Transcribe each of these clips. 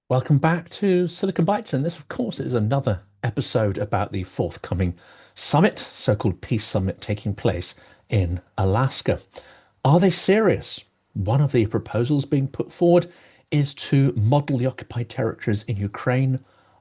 Welcome back to Silicon Bites, and this, of course, is another episode about the forthcoming summit, so-called Peace Summit, taking place in Alaska. Are they serious? One of the proposals being put forward is to model the occupied territories in Ukraine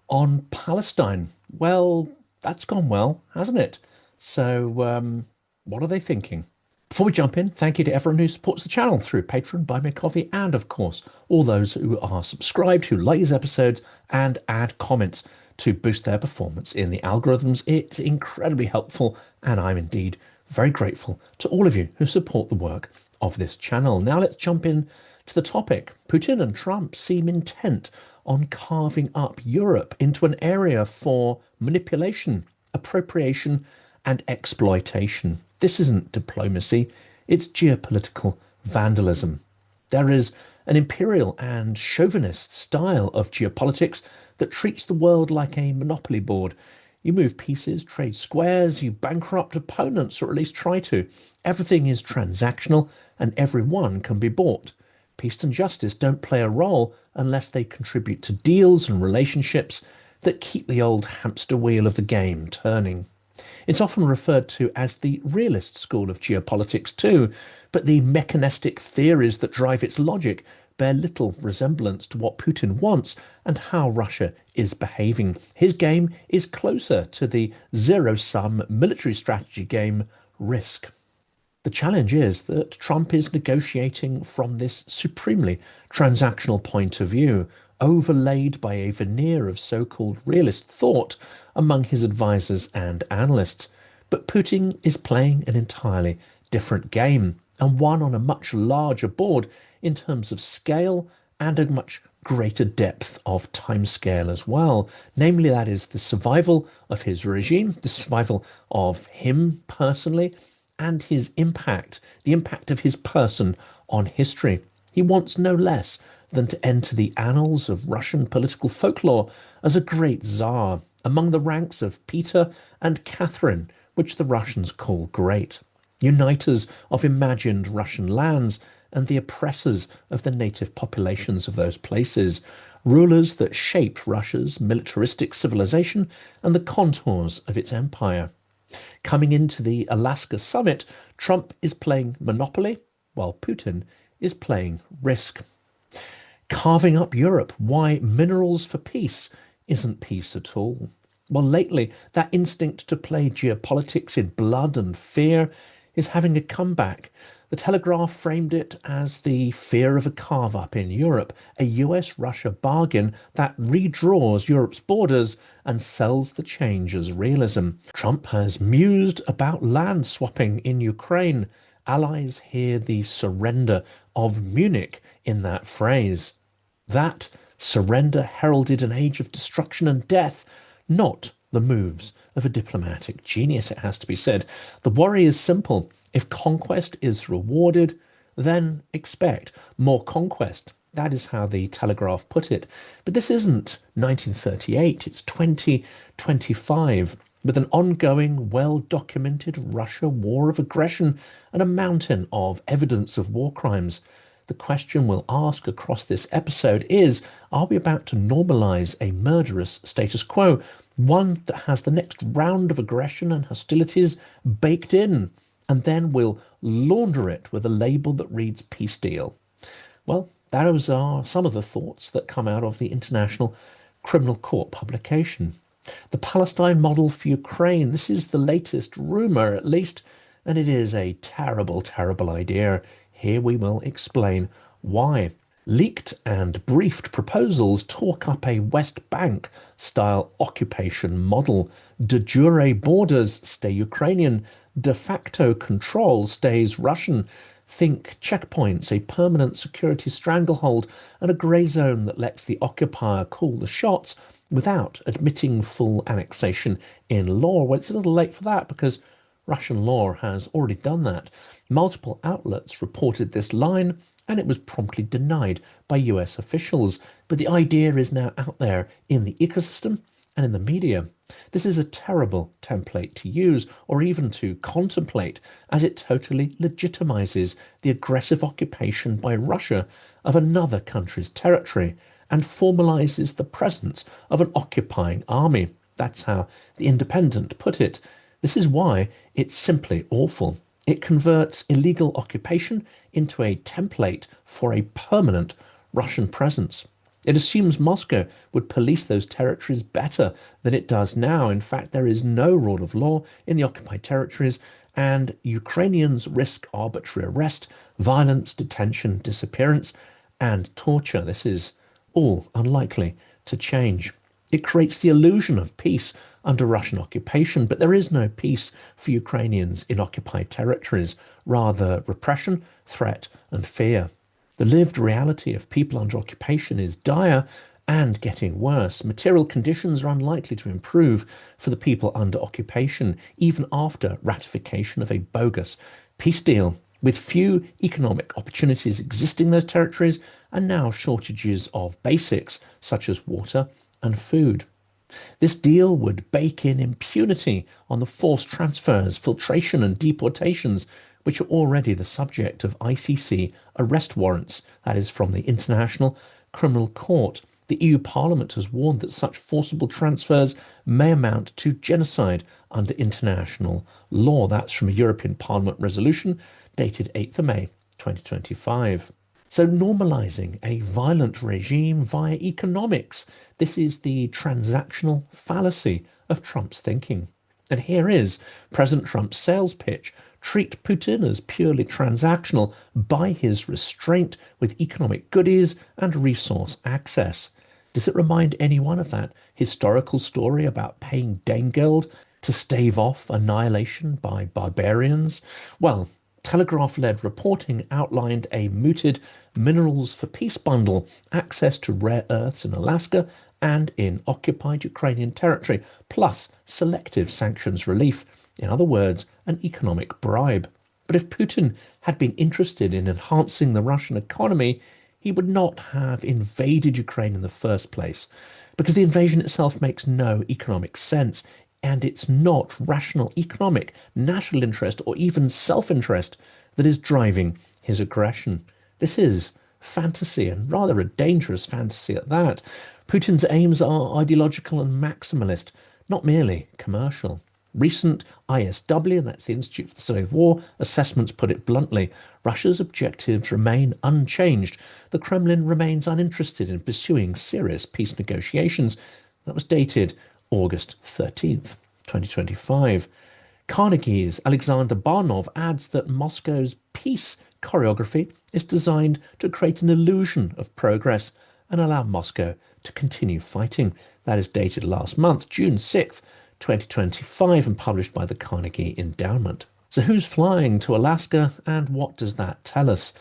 on Palestine. Well, that's gone well, hasn't it? So, what are they thinking? Before we jump in, thank you to everyone who supports the channel through Patreon, Buy Me a Coffee, and of course, all those who are subscribed, who like these episodes, and add comments to boost their performance in the algorithms. It's incredibly helpful, and I'm indeed very grateful to all of you who support the work of this channel. Now let's jump in to the topic. Putin and Trump seem intent on carving up Europe into an area for manipulation, appropriation, and exploitation. This isn't diplomacy, it's geopolitical vandalism. There is an imperial and chauvinist style of geopolitics that treats the world like a monopoly board. You move pieces, trade squares, you bankrupt opponents, or at least try to. Everything is transactional and everyone can be bought. Peace and justice don't play a role unless they contribute to deals and relationships that keep the old hamster wheel of the game turning. It's often referred to as the realist school of geopolitics too, but the mechanistic theories that drive its logic bear little resemblance to what Putin wants and how Russia is behaving. His game is closer to the zero-sum military strategy game Risk. The challenge is that Trump is negotiating from this supremely transactional point of view, overlaid by a veneer of so-called realist thought among his advisors and analysts. But Putin is playing an entirely different game, and one on a much larger board in terms of scale and a much greater depth of timescale as well. Namely, that is the survival of his regime, the survival of him personally, and his impact, the impact of his person on history. He wants no less than to enter the annals of Russian political folklore as a great Tsar among the ranks of Peter and Catherine, which the Russians call great, uniters of imagined Russian lands and the oppressors of the native populations of those places, rulers that shaped Russia's militaristic civilization and the contours of its empire. Coming into the Alaska summit, Trump is playing Monopoly, while Putin is playing Risk. Carving up Europe, why minerals for peace isn't peace at all. Well, lately, that instinct to play geopolitics in blood and fear is having a comeback. The Telegraph framed it as the fear of a carve-up in Europe, a US-Russia bargain that redraws Europe's borders and sells the change as realism. Trump has mused about land swapping in Ukraine. Allies hear the surrender of Munich in that phrase. That surrender heralded an age of destruction and death, not the moves of a diplomatic genius, it has to be said. The worry is simple. If conquest is rewarded, then expect more conquest. That is how the Telegraph put it. But this isn't 1938, it's 2025, with an ongoing, well-documented Russia war of aggression and a mountain of evidence of war crimes. The question we'll ask across this episode is, are we about to normalize a murderous status quo, one that has the next round of aggression and hostilities baked in, and then we'll launder it with a label that reads peace deal? Well, those are some of the thoughts that come out of the International Criminal Court publication. The Palestine model for Ukraine, this is the latest rumor at least, and it is a terrible, terrible idea. Here we will explain why. Leaked and briefed proposals talk up a West Bank style occupation model. De jure borders stay Ukrainian. De facto control stays Russian. Think checkpoints, a permanent security stranglehold, and a grey zone that lets the occupier call the shots without admitting full annexation in law. Well, it's a little late for that because Russian law has already done that. Multiple outlets reported this line, and it was promptly denied by US officials. But the idea is now out there in the ecosystem and in the media. This is a terrible template to use or even to contemplate, as it totally legitimizes the aggressive occupation by Russia of another country's territory and formalizes the presence of an occupying army. That's how The Independent put it. This is why it's simply awful. It converts illegal occupation into a template for a permanent Russian presence. It assumes Moscow would police those territories better than it does now. In fact, there is no rule of law in the occupied territories, and Ukrainians risk arbitrary arrest, violence, detention, disappearance, and torture. This is all unlikely to change. It creates the illusion of peace under Russian occupation, but there is no peace for Ukrainians in occupied territories, rather repression, threat, and fear. The lived reality of people under occupation is dire and getting worse. Material conditions are unlikely to improve for the people under occupation, even after ratification of a bogus peace deal. With few economic opportunities existing in those territories, and now shortages of basics such as water and food. This deal would bake in impunity on the forced transfers, filtration, and deportations, which are already the subject of ICC arrest warrants, that is, from the International Criminal Court. The EU Parliament has warned that such forcible transfers may amount to genocide under international law. That's from a European Parliament resolution dated 8th of May 2025. So normalizing a violent regime via economics. This is the transactional fallacy of Trump's thinking. And here is President Trump's sales pitch. Treat Putin as purely transactional by his restraint with economic goodies and resource access. Does it remind anyone of that historical story about paying Dane Geld to stave off annihilation by barbarians? Well, Telegraph-led reporting outlined a mooted minerals for peace bundle, access to rare earths in Alaska and in occupied Ukrainian territory, plus selective sanctions relief. In other words, an economic bribe. But if Putin had been interested in enhancing the Russian economy, he would not have invaded Ukraine in the first place, because the invasion itself makes no economic sense. And it's not rational economic, national interest, or even self-interest that is driving his aggression. This is fantasy, and rather a dangerous fantasy at that. Putin's aims are ideological and maximalist, not merely commercial. Recent ISW, that's the Institute for the Study of War, assessments put it bluntly. Russia's objectives remain unchanged. The Kremlin remains uninterested in pursuing serious peace negotiations. That was dated August 13th, 2025. Carnegie's Alexander Barnov adds that Moscow's peace choreography is designed to create an illusion of progress and allow Moscow to continue fighting. That is dated last month, June 6th, 2025, and published by the Carnegie Endowment. So who's flying to Alaska, and what does that tell us?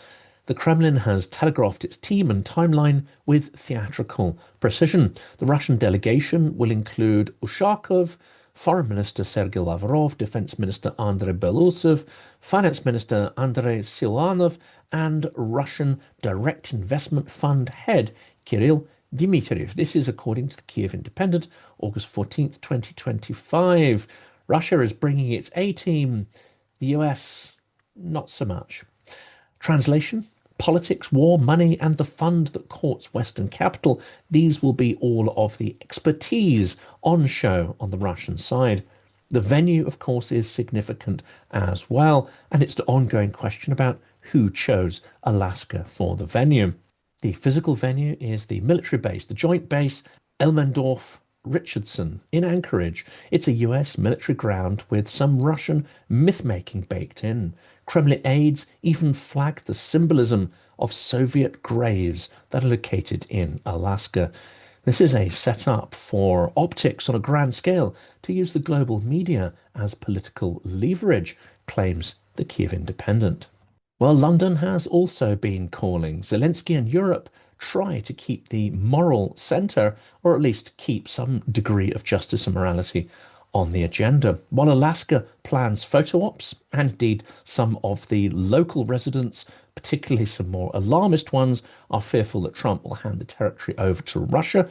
The Kremlin has telegraphed its team and timeline with theatrical precision. The Russian delegation will include Ushakov, Foreign Minister Sergei Lavrov, Defense Minister Andrei Belousov, Finance Minister Andrei Siluanov, and Russian Direct Investment Fund head Kirill Dmitriev. This is according to the Kiev Independent, August 14th, 2025. Russia is bringing its A-team, the US not so much. Translation: politics, war, money, and the fund that courts Western capital. These will be all of the expertise on show on the Russian side. The venue, of course, is significant as well, and it's the ongoing question about who chose Alaska for the venue. The physical venue is the military base, the joint base Elmendorf Richardson in Anchorage. It's a US military ground with some Russian myth-making baked in. Kremlin aides even flagged the symbolism of Soviet graves that are located in Alaska. This is a setup for optics on a grand scale to use the global media as political leverage, claims the Kiev Independent. Well, London has also been calling. Zelensky and Europe try to keep the moral centre, or at least keep some degree of justice and morality on the agenda, while Alaska plans photo ops, and indeed some of the local residents, particularly some more alarmist ones, are fearful that Trump will hand the territory over to Russia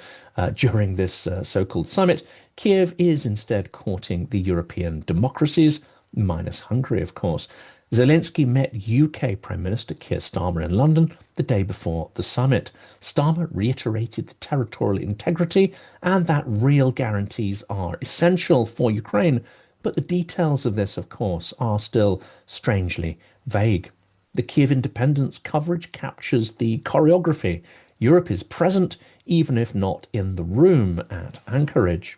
during this so-called summit. Kiev is instead courting the European democracies, minus Hungary, of course. Zelensky met UK Prime Minister Keir Starmer in London the day before the summit. Starmer reiterated the territorial integrity and that real guarantees are essential for Ukraine, but the details of this, of course, are still strangely vague. The Kiev independence coverage captures the choreography. Europe is present, even if not in the room at Anchorage.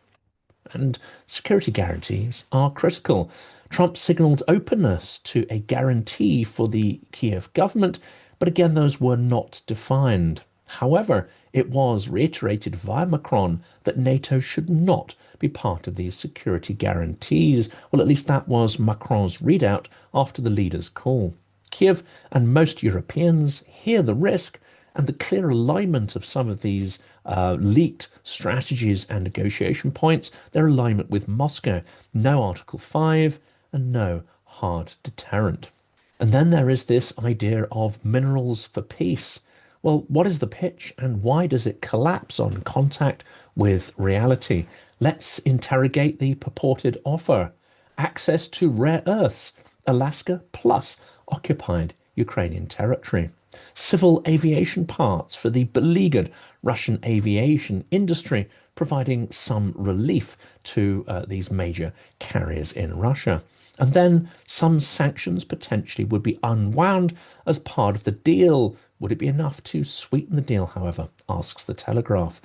And security guarantees are critical. Trump signaled openness to a guarantee for the Kiev government, but again, those were not defined. However, it was reiterated via Macron that NATO should not be part of these security guarantees. Well, at least that was Macron's readout after the leaders' call. Kiev and most Europeans hear the risk and the clear alignment of some of these leaked strategies and negotiation points, their alignment with Moscow. No Article 5 and no hard deterrent. And then there is this idea of minerals for peace. Well, what is the pitch and why does it collapse on contact with reality? Let's interrogate the purported offer. Access to rare earths, Alaska plus occupied Ukrainian territory. Civil aviation parts for the beleaguered Russian aviation industry, providing some relief to these major carriers in Russia. And then some sanctions potentially would be unwound as part of the deal. Would it be enough to sweeten the deal, however, asks the Telegraph.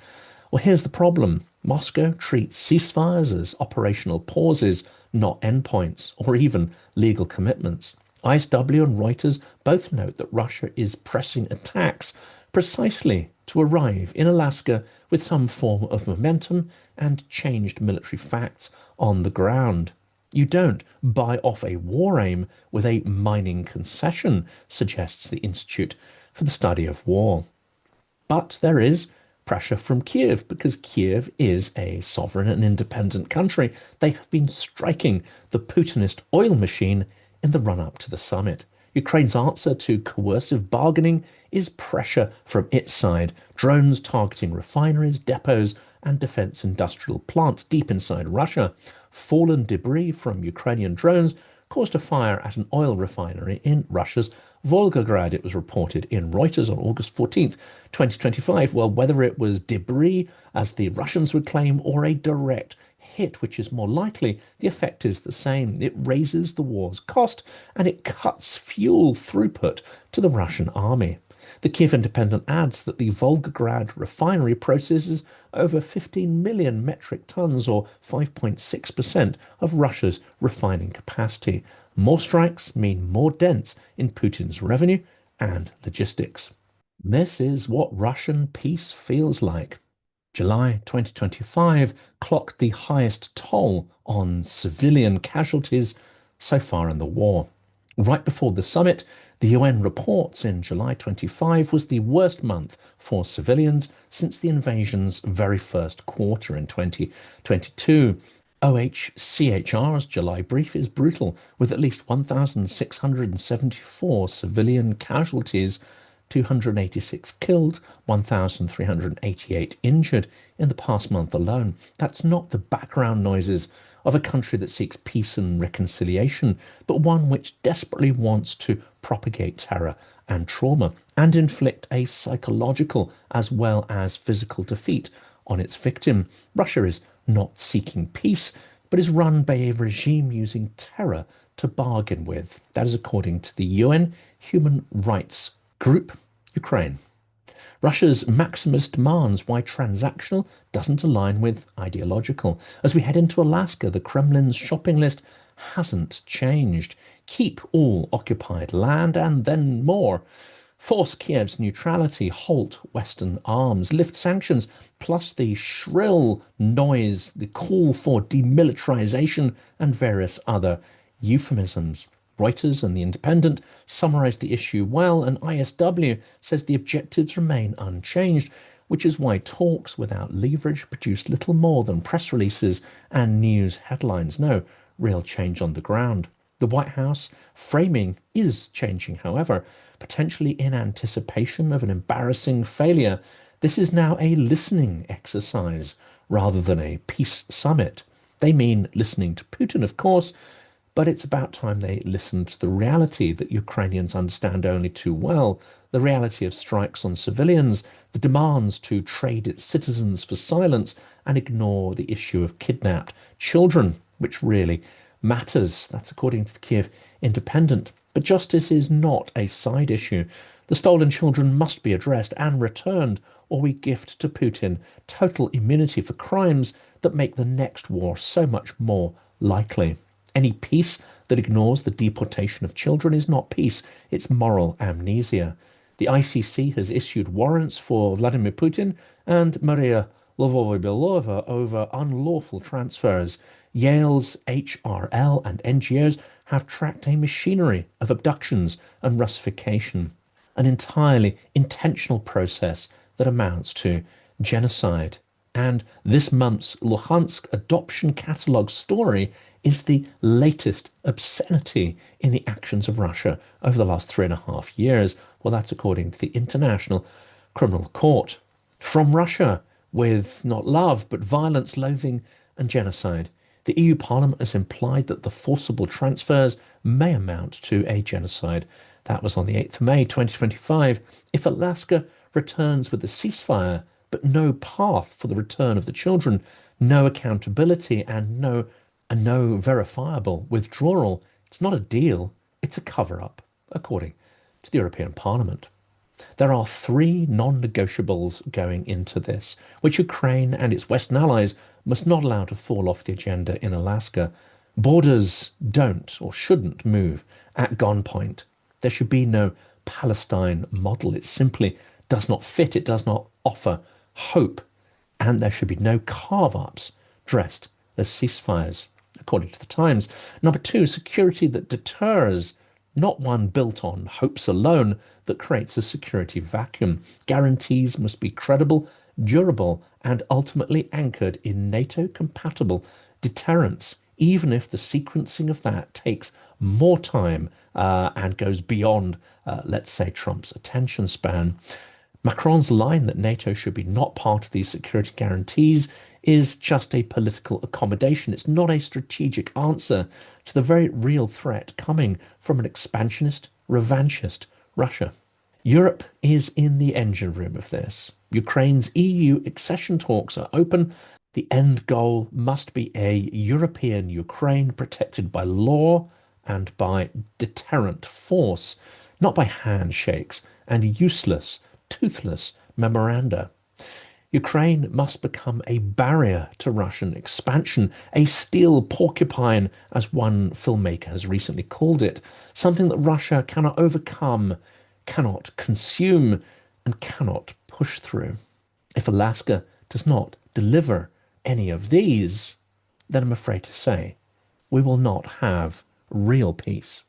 Well, here's the problem. Moscow treats ceasefires as operational pauses, not endpoints, or even legal commitments. ISW and Reuters both note that Russia is pressing attacks precisely to arrive in Alaska with some form of momentum and changed military facts on the ground. You don't buy off a war aim with a mining concession, suggests the Institute for the Study of War. But there is pressure from Kiev because Kiev is a sovereign and independent country. They have been striking the Putinist oil machine in the run-up to the summit. Ukraine's answer to coercive bargaining is pressure from its side, drones targeting refineries, depots, and defense industrial plants deep inside Russia. Fallen debris from Ukrainian drones caused a fire at an oil refinery in Russia's Volgograd, it was reported in Reuters on August 14th, 2025. Well, whether it was debris, as the Russians would claim, or a direct hit, which is more likely, the effect is the same. It raises the war's cost and it cuts fuel throughput to the Russian army. The Kiev Independent adds that the Volgograd refinery processes over 15 million metric tons, or 5.6% of Russia's refining capacity. More strikes mean more dents in Putin's revenue and logistics. This is what Russian peace feels like. July 2025 clocked the highest toll on civilian casualties so far in the war. Right before the summit, the UN reports in July 25 was the worst month for civilians since the invasion's very first quarter in 2022. OHCHR's July brief is brutal, with at least 1,674 civilian casualties, 286 killed, 1,388 injured in the past month alone. That's not the background noises of a country that seeks peace and reconciliation, but one which desperately wants to propagate terror and trauma and inflict a psychological as well as physical defeat on its victim. Russia is not seeking peace, but is run by a regime using terror to bargain with. That is according to the UN Human Rights Group, Ukraine. Russia's maximalist demands why transactional doesn't align with ideological. As we head into Alaska, the Kremlin's shopping list hasn't changed. Keep all occupied land and then more. Force Kiev's neutrality, halt Western arms, lift sanctions, plus the shrill noise, the call for demilitarization and various other euphemisms. Reuters and The Independent summarised the issue well, and ISW says the objectives remain unchanged, which is why talks without leverage produce little more than press releases and news headlines. No real change on the ground. The White House framing is changing, however, potentially in anticipation of an embarrassing failure. This is now a listening exercise rather than a peace summit. They mean listening to Putin, of course, But it's about time they listened to the reality that Ukrainians understand only too well, the reality of strikes on civilians, the demands to trade its citizens for silence and ignore the issue of kidnapped children, which really matters. That's according to the Kiev Independent. But justice is not a side issue. The stolen children must be addressed and returned, or we gift to Putin total immunity for crimes that make the next war so much more likely. Any peace that ignores the deportation of children is not peace, it's moral amnesia. The ICC has issued warrants for Vladimir Putin and Maria Lvova-Belova over unlawful transfers. Yale's HRL and NGOs have tracked a machinery of abductions and Russification, an entirely intentional process that amounts to genocide. And this month's Luhansk adoption catalogue story is the latest obscenity in the actions of Russia over the last 3.5 years. Well, that's according to the International Criminal Court. From Russia, with not love, but violence, loathing, and genocide. The EU Parliament has implied that the forcible transfers may amount to a genocide. That was on the 8th of May 2025. If Alaska returns with a ceasefire, but no path for the return of the children, no accountability, and no verifiable withdrawal, it's not a deal, it's a cover-up, according to the European Parliament. There are three non-negotiables going into this, which Ukraine and its Western allies must not allow to fall off the agenda in Alaska. Borders don't or shouldn't move at gunpoint. There should be no Palestine model. It simply does not fit. It does not offer hope. And there should be no carve-ups dressed as ceasefires, according to the Times. Number two, security that deters, not one built on hopes alone that creates a security vacuum. Guarantees must be credible, durable, and ultimately anchored in NATO-compatible deterrence, even if the sequencing of that takes more time and goes beyond, let's say, Trump's attention span. Macron's line that NATO should be not part of these security guarantees is just a political accommodation. It's not a strategic answer to the very real threat coming from an expansionist, revanchist Russia. Europe is in the engine room of this. Ukraine's EU accession talks are open. The end goal must be a European Ukraine protected by law and by deterrent force, not by handshakes and useless, toothless memoranda. Ukraine must become a barrier to Russian expansion, a steel porcupine, as one filmmaker has recently called it, something that Russia cannot overcome, cannot consume, and cannot push through. If Alaska does not deliver any of these, then I'm afraid to say we will not have real peace.